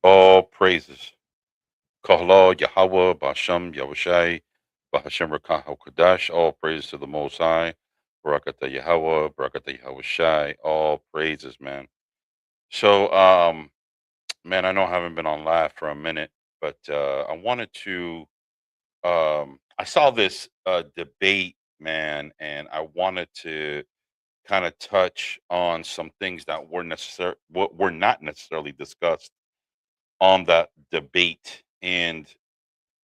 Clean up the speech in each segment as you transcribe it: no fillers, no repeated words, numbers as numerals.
All praises. Kahla, Yahweh, Bashem, Yahushai, Bahashem Rakah Kodash. All praises to the Most High. Barakatah Yahweh, Barakatah Yahushai. All praises, man. So, man, I know I haven't been on live for a minute, but I wanted to. I saw this debate, man, and I wanted to kind of touch on some things that what were not necessarily discussed on that debate. And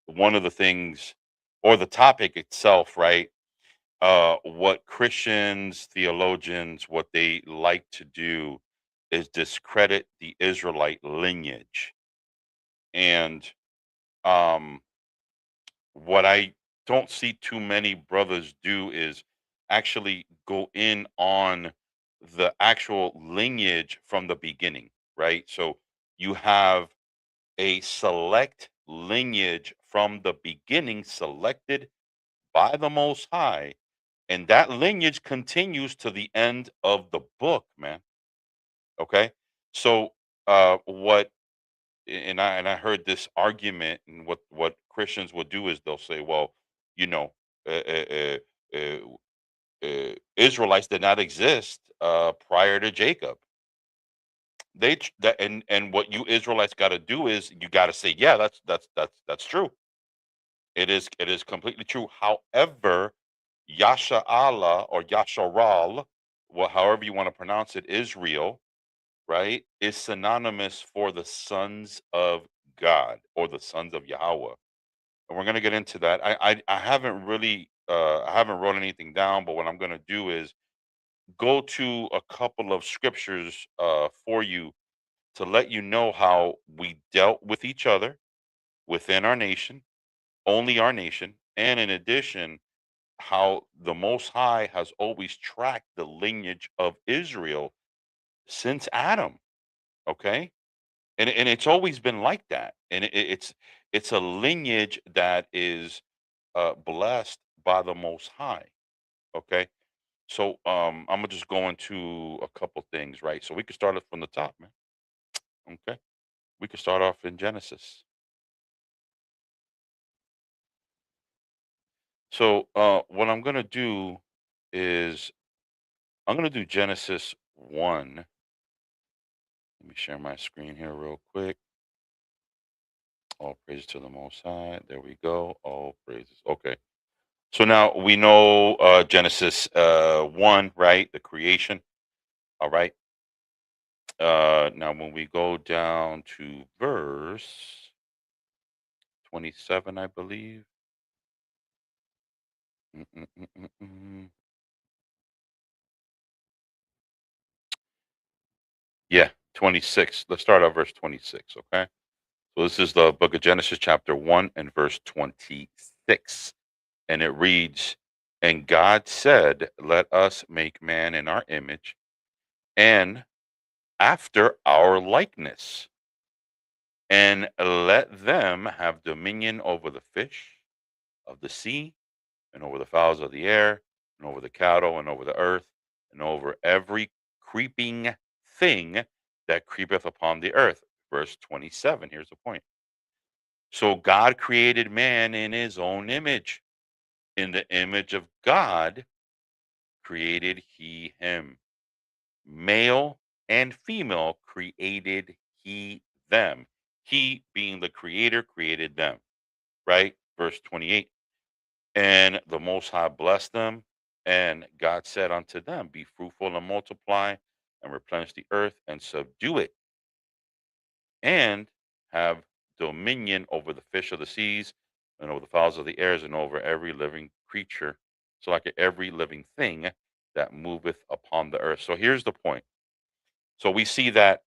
one of the things, or the topic itself, right? What Christians, theologians, what they like to do is discredit the Israelite lineage. And um, what I don't see too many brothers do is actually go in on the actual lineage from the beginning, right? So you have a select lineage from the beginning selected by the Most High, and that lineage continues to the end of the book, man. Okay, so what? And I heard this argument, and what Christians will do is they'll say, well, you know, uh, uh, uh, Israelites did not exist prior to Jacob. And what you Israelites got to do is you got to say, yeah, that's true. It is completely true. However, Yasha Allah or Yasharal, well, however you want to pronounce it, Israel, right, is synonymous for the sons of God or the sons of Yahweh. And we're gonna get into that. I haven't really I haven't wrote anything down, but what I'm gonna do is go to a couple of scriptures for you to let you know how we dealt with each other within our nation, only our nation, and in addition, how the Most High has always tracked the lineage of Israel since Adam. Okay, and it's always been like that, and it's a lineage that is blessed by the Most High. Okay, so I'm gonna just go into a couple things, right? So we can start it from the top, man. Okay, we can start off in Genesis. So what I'm gonna do is I'm gonna do Genesis 1. Let me share my screen here real quick. All praises to the Most High. There we go. All praises. Okay. So now we know Genesis 1, right? The creation. All right. Now, when we go down to verse 27, I believe. Mm, mm, mm, mm, mm. Yeah, 26. Let's start at verse 26. Okay. So this is the book of Genesis, chapter 1, and verse 26. And it reads, "And God said, let us make man in our image and after our likeness, and let them have dominion over the fish of the sea, and over the fowls of the air, and over the cattle, and over the earth, and over every creeping thing that creepeth upon the earth." Verse 27, here's the point. So God created man in his own image. In the image of God created he him. Male and female created he them. He, being the creator, created them. Right? Verse 28. And the Most High blessed them, and God said unto them, be fruitful and multiply, and replenish the earth, and subdue it, and have dominion over the fish of the seas, and over the fowls of the airs, and over every living creature, so like every living thing that moveth upon the earth. So here's the point. So we see that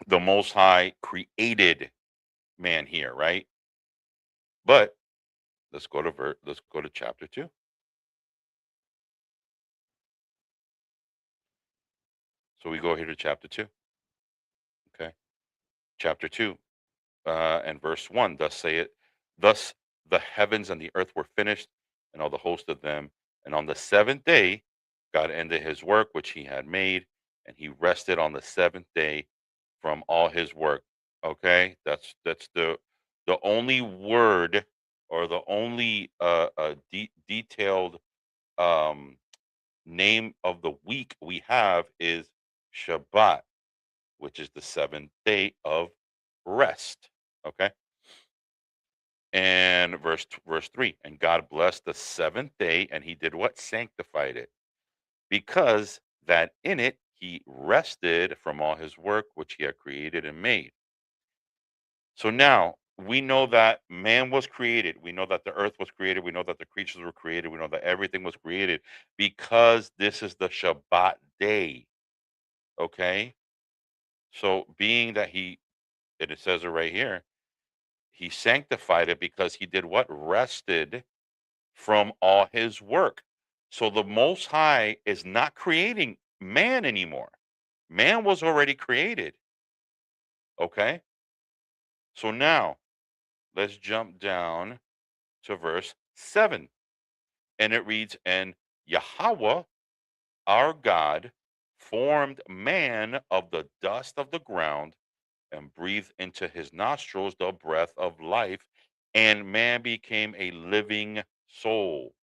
the Most High created man here, right? But let's go to chapter 2. So we go here to chapter 2. Okay. Chapter 2 and verse 1, thus say it, thus the heavens and the earth were finished, and all the host of them. And on the seventh day, God ended his work which he had made, and he rested on the seventh day from all his work Okay, that's the only word or the only detailed um, name of the week we have is Shabbat, which is the seventh day of rest. Okay, and verse 3, and God blessed the seventh day, and He did what? Sanctified it, because that in it He rested from all His work which He had created and made. So now we know that man was created. We know that the earth was created. We know that the creatures were created. We know that everything was created because this is the Shabbat day. Okay. So being that and it says it right here, he sanctified it because he did what? Rested from all his work. So the Most High is not creating man anymore. Man was already created. Okay. So now let's jump down to verse 7. And it reads, and Yahweh, our God, formed man of the dust of the ground and breathed into his nostrils the breath of life, and man became a living soul.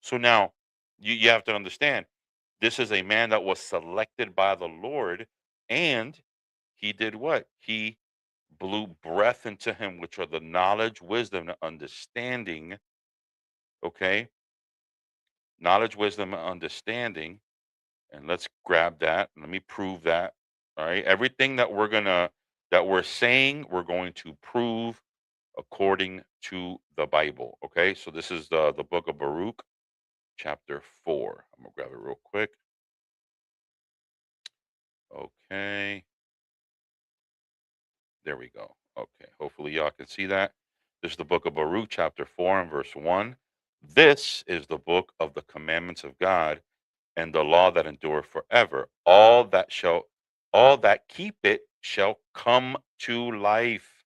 So now you have to understand this is a man that was selected by the Lord, and he did what? He blew breath into him, which are the knowledge, wisdom, and understanding. Okay. Knowledge, wisdom, and understanding. And let's grab that. Let me prove that. All right. Everything that we're saying, we're going to prove according to the Bible. Okay. So this is the book of Baruch, chapter 4. I'm gonna grab it real quick. Okay. There we go. Okay. Hopefully y'all can see that. This is the book of Baruch, chapter 4 and verse 1. This is the book of the commandments of God and the law that endure forever. All that keep it shall come to life.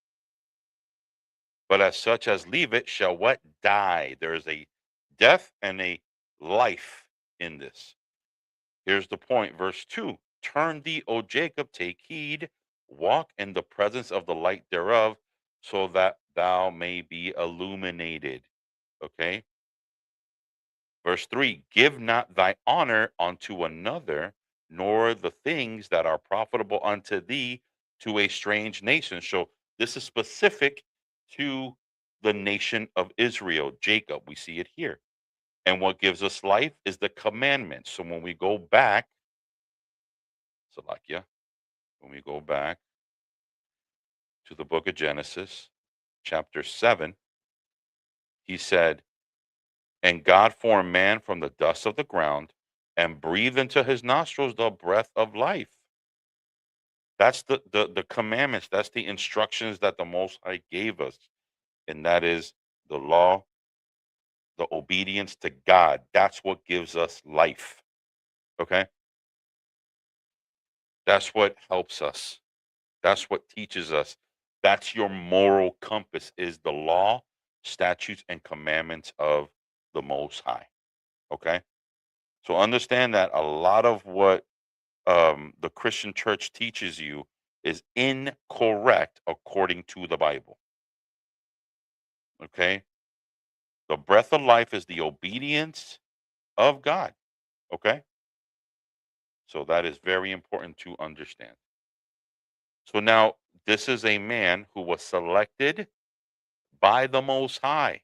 But as such as leave it shall what? Die. There is a death and a life in this. Here's the point, verse 2. Turn thee, O Jacob, take heed, walk in the presence of the light thereof, so that thou may be illuminated. Okay. Verse 3, give not thy honor unto another, nor the things that are profitable unto thee to a strange nation. So this is specific to the nation of Israel, Jacob. We see it here. And what gives us life is the commandments. So when we go back, Salakia, when we go back to the book of Genesis, chapter 7, he said, and God formed man from the dust of the ground and breathed into his nostrils the breath of life. That's the commandments. That's the instructions that the Most High gave us. And that is the law, the obedience to God. That's what gives us life. Okay. That's what helps us. That's what teaches us. That's your moral compass is the law, statutes, and commandments of the Most High. Okay. So understand that a lot of what the Christian church teaches you is incorrect according to the Bible. Okay. The breath of life is the obedience of God. Okay. So that is very important to understand. So now this is a man who was selected by the Most High.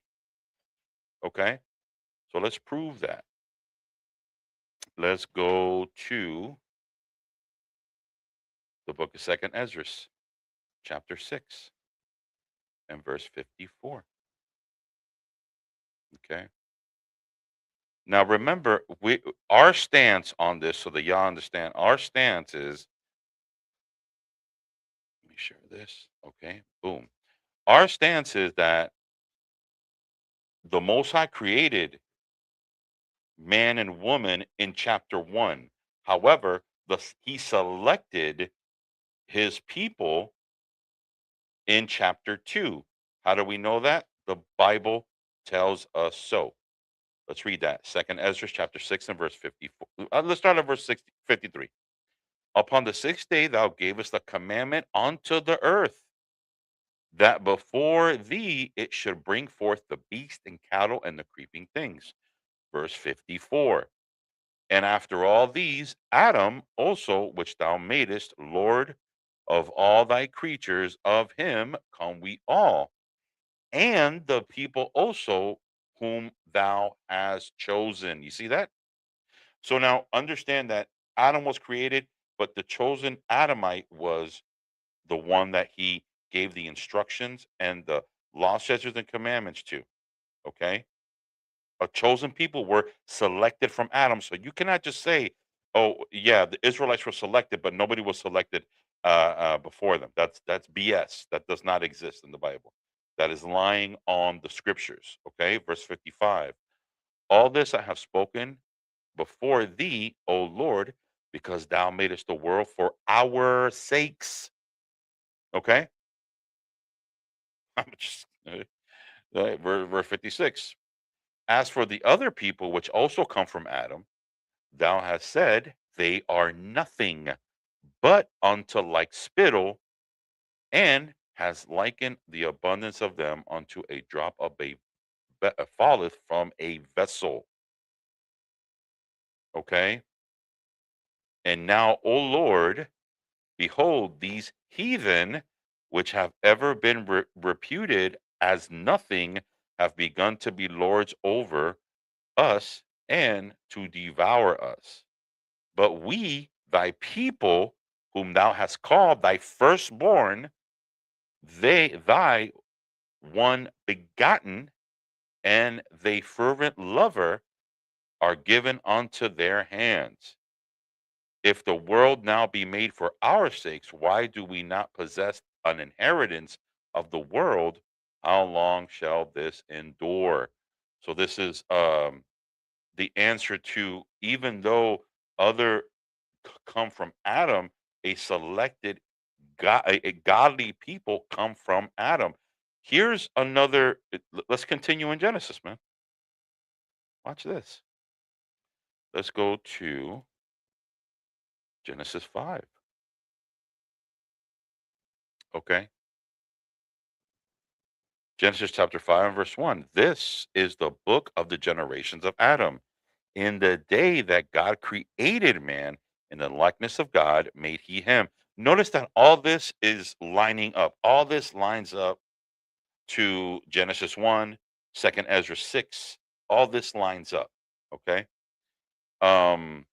Okay. So let's prove that. Let's go to the book of Second Ezra, chapter 6 and verse 54. Okay. Now remember, we our stance on this, so that y'all understand, our stance is, let me share this. Okay, boom. Our stance is that the Most High created man and woman in chapter 1. However, he selected his people in chapter 2. How do we know that? The Bible tells us so. Let's read that. Second Ezra chapter 6 and verse 54. Let's start at verse 53. Upon the sixth day thou gavest the commandment unto the earth, that before thee it should bring forth the beast and cattle and the creeping things. Verse 54. And after all these, Adam also, which thou madest Lord of all thy creatures, of him come we all, and the people also whom thou hast chosen. You see that? So now understand that Adam was created, but the chosen Adamite was the one that he gave the instructions and the law, statutes, and commandments to. Okay. A chosen people were selected from Adam. So you cannot just say, "Oh, yeah, the Israelites were selected, but nobody was selected before them." That's BS. That does not exist in the Bible. That is lying on the scriptures. Okay, verse 55. All this I have spoken before thee, O Lord, because thou madest the world for our sakes. Okay, I'm just verse 56. As for the other people which also come from Adam, thou hast said, they are nothing but unto like spittle, and has likened the abundance of them unto a drop of falleth from a vessel. Okay. And now, O Lord, behold, these heathen, which have ever been reputed as nothing, have begun to be lords over us and to devour us. But we, thy people, whom thou hast called thy firstborn, thy one begotten, and thy fervent lover, are given unto their hands. If the world now be made for our sakes, why do we not possess an inheritance of the world? How long shall this endure? So this is the answer to, even though other come from Adam, a selected God, a godly people come from Adam. Here's another. Let's continue in Genesis, man. Watch this. Let's go to Genesis 5. Okay. Genesis chapter 5 and verse 1. This is the book of the generations of Adam. In the day that God created man, in the likeness of God made he him. Notice that all this is lining up. All this lines up to Genesis 1, 2nd Ezra 6. All this lines up. Okay. Um,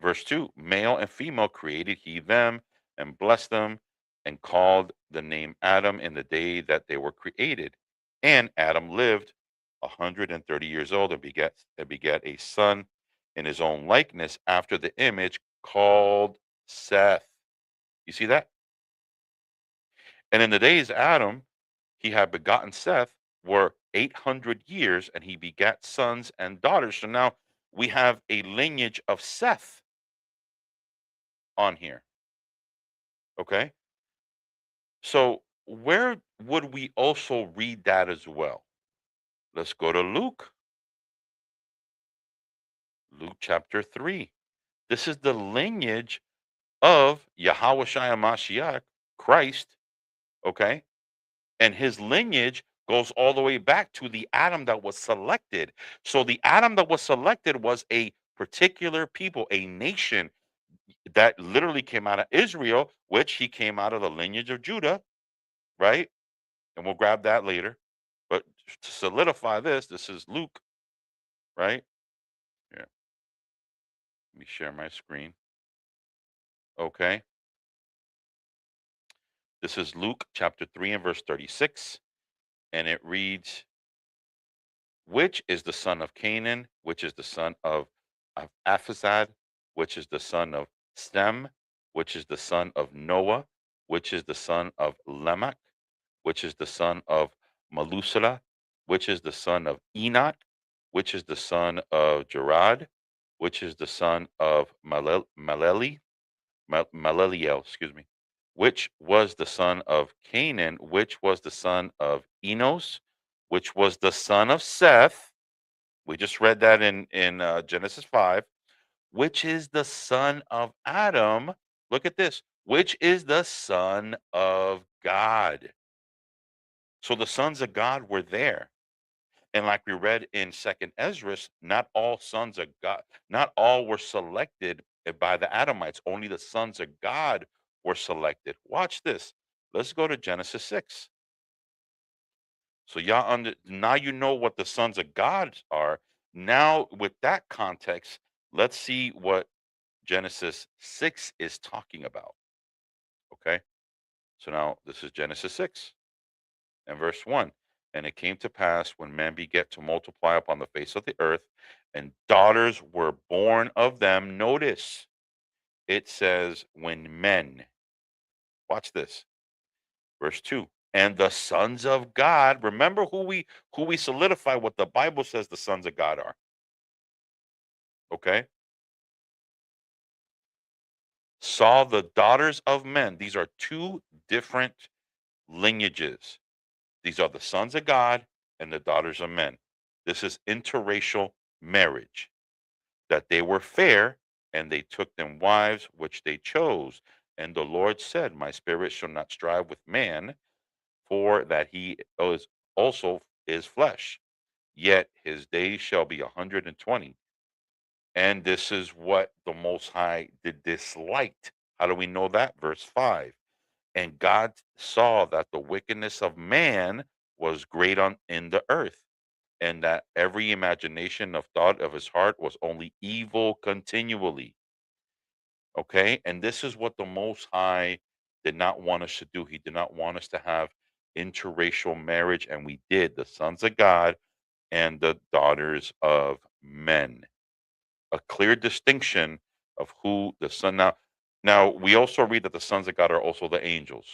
Verse 2, male and female created he them and blessed them and called the name Adam in the day that they were created. And Adam lived 130 years old and begat a son in his own likeness after the image called Seth. You see that? And in the days Adam, he had begotten Seth were 800 years, and he begat sons and daughters. So now we have a lineage of Seth on here. Okay. So where would we also read that as well? Let's go to Luke, Luke chapter 3. This is the lineage of Yahweh Shai Mashiach, Christ, okay? And his lineage goes all the way back to the Adam that was selected. So the Adam that was selected was a particular people, a nation that literally came out of Israel, which he came out of the lineage of Judah, right? And we'll grab that later. But to solidify this, this is Luke, right? Here, let me share my screen. Okay. This is Luke chapter 3 and verse 36. And it reads, which is the son of Canaan, which is the son of Aphazad, which is the son of Stem, which is the son of Noah, which is the son of Lamech, which is the son of Malusala, which is the son of Enoch, which is the son of Jerad, which is the son of Maleliel, excuse me, which was the son of Canaan, which was the son of Enos, which was the son of Seth. We just read that in Genesis 5, which is the son of Adam. Look at this, which is the Son of God. So the sons of God were there. And like we read in Second Ezra, not all sons of God, not all were selected by the Adamites. Only the sons of God were selected. Watch this. Let's go to Genesis 6. So now you know what the sons of God are. Now with that context, let's see what Genesis 6 is talking about. Okay? So now this is Genesis 6 and verse 1. And it came to pass when men begat to multiply upon the face of the earth, and daughters were born of them. Notice it says, when men, watch this, verse 2. And the sons of God, remember who we solidify what the Bible says the sons of God are. Okay? Saw the daughters of men. These are two different lineages. These are the sons of God and the daughters of men. This is interracial marriage. That they were fair, and they took them wives which they chose. And the Lord said, my spirit shall not strive with man, for that he is also is flesh. Yet his days shall be 120. And this is what the Most High did disliked. How do we know that? Verse 5. And God saw that the wickedness of man was great in the earth, and that every imagination of thought of his heart was only evil continually. Okay. And this is what the Most High did not want us to do. He did not want us to have interracial marriage, and we did, the sons of God and the daughters of men. A clear distinction of who the son. Now we also read that the sons of God are also the angels.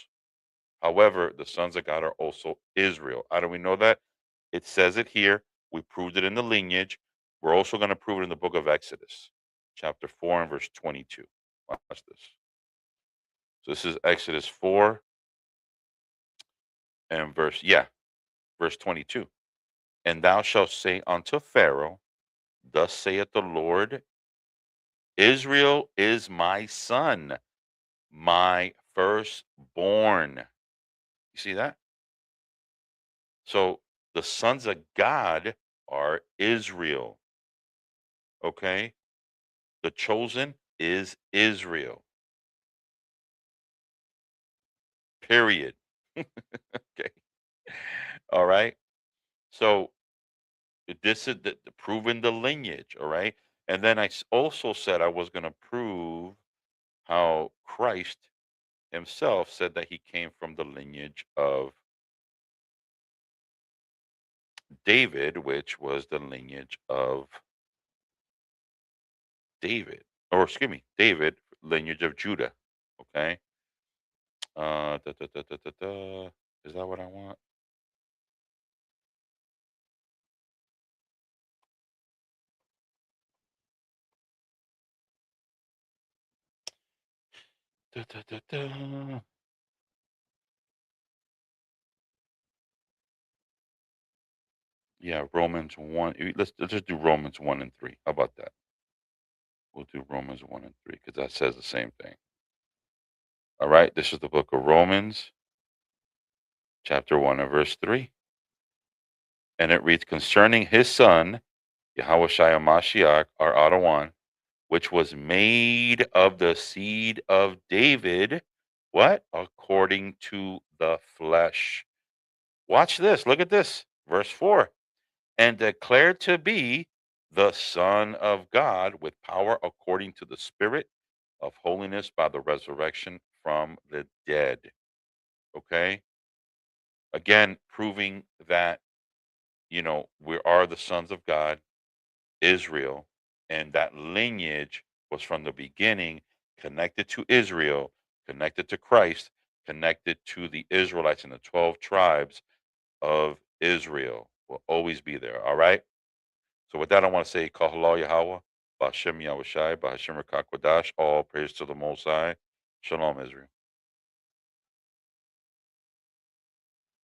However, the sons of God are also Israel. How do we know that? It says it here. We proved it in the lineage. We're also going to prove it in the book of Exodus, chapter 4 and verse 22. Watch this. So this is Exodus 4 and verse 22. And thou shalt say unto Pharaoh, thus saith the Lord, Israel is my son, my firstborn. You see that? So the sons of God are Israel. Okay. The chosen is Israel. Period. Okay. All right. So this is the proving the lineage. All right. And then also said I was going to prove how Christ himself said that he came from the lineage of David, which was the lineage of David, or excuse me, David, lineage of Judah. Okay. Da, da, da, da, da, da. Is that what I want? Da, da, da, da. Yeah, Romans 1. Let's just do Romans 1 and 3. How about that? We'll do Romans 1 and 3 because that says the same thing. All right. This is the book of Romans, chapter 1 and verse 3. And it reads, concerning his son, Yahweh Mashiach, our Adawan, which was made of the seed of David. What? According to the flesh. Watch this. Look at this. Verse 4. And declared to be the Son of God with power according to the Spirit of holiness by the resurrection from the dead. Okay. Again, proving that, we are the sons of God, Israel, and that lineage was from the beginning connected to Israel, connected to Christ, connected to the Israelites and the 12 tribes of Israel will always be there. All right. So with that, I want to say, Kahala Yahweh, Bashem Yahushai, Bahashem Rakakwadash, all praise to the Most High. Shalom, Israel.